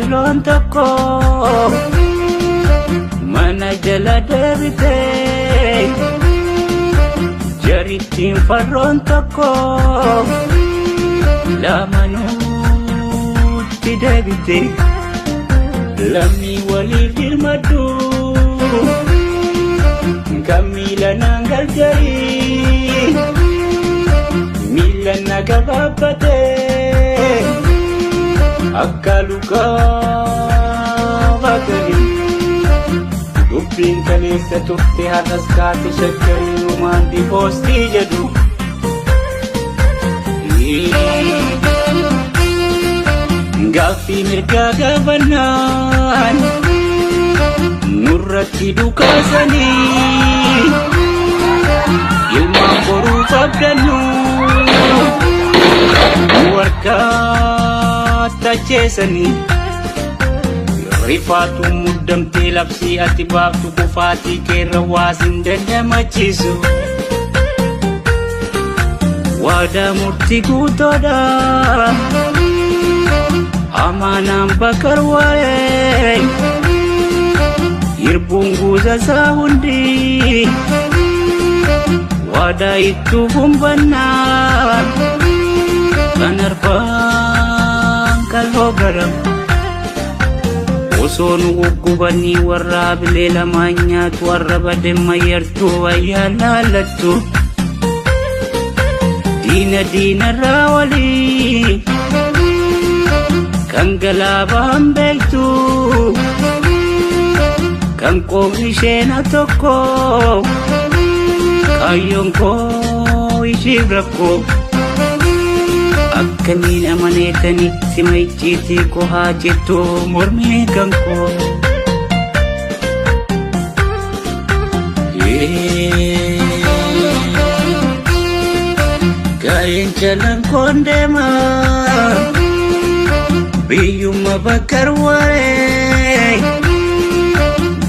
yeloon tokko mana jala deebitee jarittiin farroon tokko lamanuutti deebitee lammii waliif hirmadhu kan miila naan galcharii miila na gabaabbatee akka lukaa baatanii dubbiin kaleessa turte har'as kaate shakkarii rumaanti poostii jedhu gaaffii mirgaa gaafannaan nurratti dhukaasanii ilmaan boruuf abdannu warqaa tacheessanii rifaatu muddamtee labsii ati baaftu kufaatii keerra waasin dandamachiisu waadaa murtii guutoodha amaanaan bakar waa'ee hirbuun guuzasaa hundi waadaa ittuuf humbannaa kan arbaan kaloo garam osoo nu guggubanii warra bilee lamaan nyaatu warra badeen mayyartuu wayyaan laallattu diinarraa walii kan galaabaan beektu kan qoomni isheena tokko kaayyoon koo ishiif rakkoo akkaniin amaneetanii sima icciitii koo haa jettu mormii kan koo gaa'een jalaan koon deemaa biyyuma bakkar waa'ee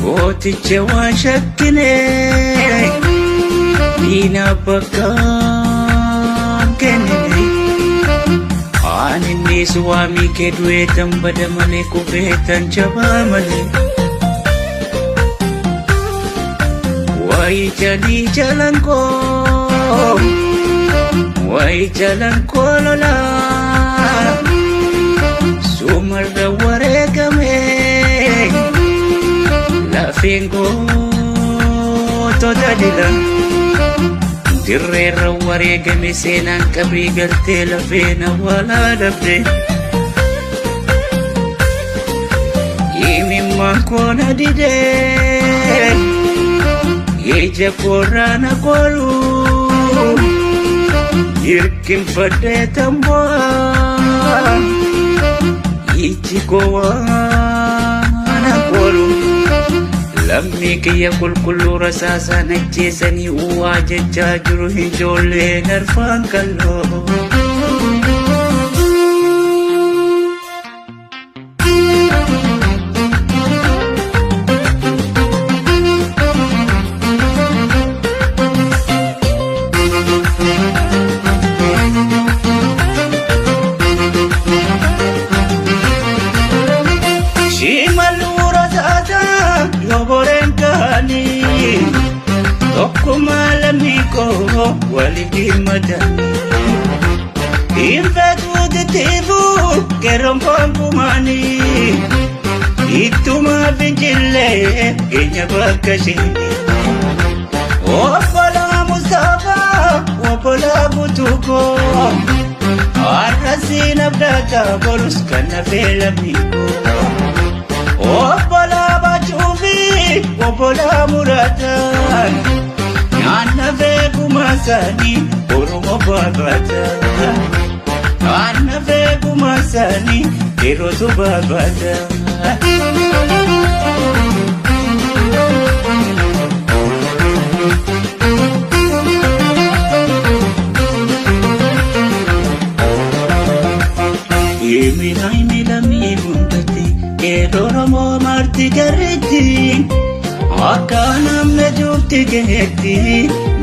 gooticha waan shakkinee diina bakkaan kennine aaninni suwaamii kee du'eetan bada malee kufeetan jabaa malee waayii jalii jalan koo waayii jalan koo lolaa sumarra wareegamee lafeen gootota dila dirreerra wareegame seenaan qabrii galtee lafeen awwaalaa dhabde imimmaan koona didee ija koorraa na kooluu hirkinfadhee tambo'a iji koo waan na kooluu lammii kiyya qulqulluu rasaasaan ajjeesanii uwwaa jechaa jiru ijoolleen arfaan kalloo Tokkuma lammikoo waliin madanii infeetuu titiifuu keroon koonkumaanii ittuma fincillee keenya bakka ishee obbolaa Mustafaa obbolaa Butukoo har'asiin abdaata bolus kan nafee lammikoo obbolaa Bachuufi obbolaa Murataan Nyaanna beekuma sanii Oromoo baabata Nyaanna beekuma sanii Yerootu baabata Imi lammii mundatti Oromoo marti garreetti akka namna joorti gaheetti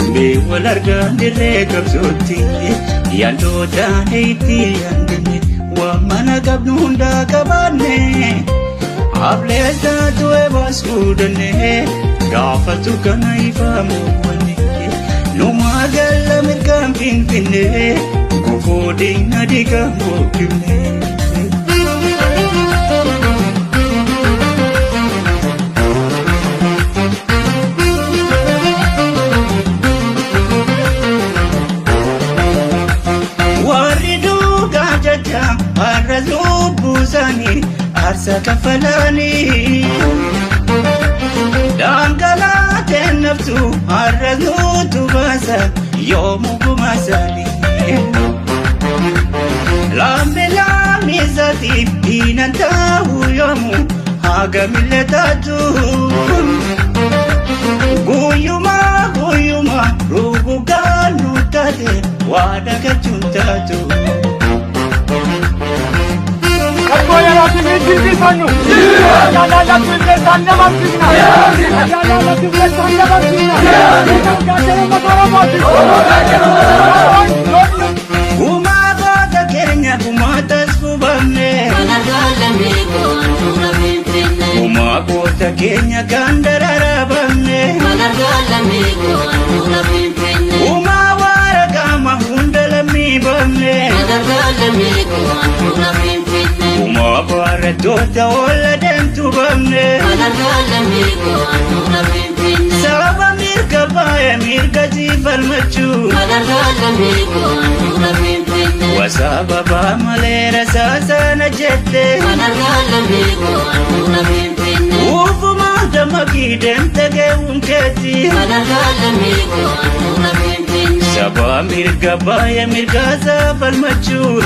mbee wal argaan dirree qabsootti yaadootaan eetti yaadame mana qabnu hunda qabanne ableessa tu'e baasuu danne gaafatu kana ifamu wanne numa galla mirgaan finfinne gufuu diina diigaa mookifne. Har'a lubbuu isaanii aarsaa kafalanii dhangalaateen naftu har'a nutu baasa yoomuu gumaa isaanii laammi isaatiif diinan ta'uu yoomuu haga millee taatu guyyumaa rugugaan nu taate waa dagachuun taatu. Voy a la civilización. Ya la civilización no va a finir. Ya la civilización no va a finir. Ya queremos Kuma bata Kenya kuma tasfubamne. Kuma bata Kenya kandararabamne. Kuma warakama hundalami bamne. Kuma barattoota olla deemtu bamne. Sababa mirga baaya mirga jiifalmachuu. Wasababa malee rasaasana jette. Ufuma damakii deemte geewwun keetti. Sababa mirga baaya mirga saafalmachuu.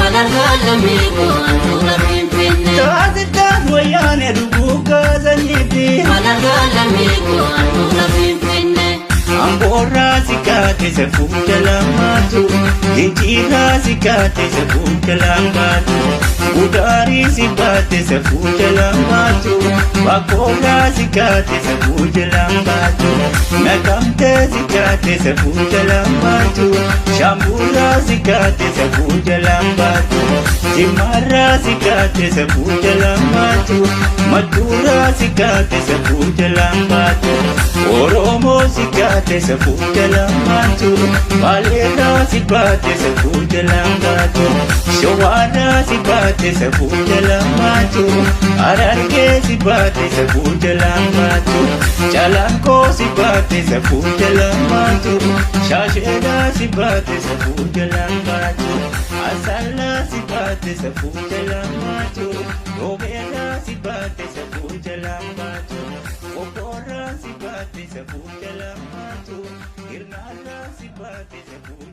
Taasitaan wayyaane dhuguu kaasaniiti. Amboorraa si kaate safuuta lammaatu. Injiirraa si kaate safuuta lammaatu. Udaarii si baate safuuta lammaatu. Bakkoorraa si kaate safuuta lammaatu. Naqamtee si kaate safuuta lammaatu. Shambuurraa si kaate safuuta lammaatu. Jimmaarraa si kaate safuuta lammaatu. Mattuurraa si kaate safuuta lammaatu. Oromoo si kaate safuuta lammaatu. Baaleerraa si baate safuuta lammaatu. Shawaarraa si baate safuuta lammaatu. Harargee si baate safuuta lammaatu. Calaanqoo si baate safuuta lammaatu. Shaasheedhaa si baate safuuta lammaatu. Asallaa si baate safuuta lammaatu. Roobeedhaa si baate safuuta lammaatu. Obboorraa si baate safuuta lammaatu. Hirnaarraa si baate safuuta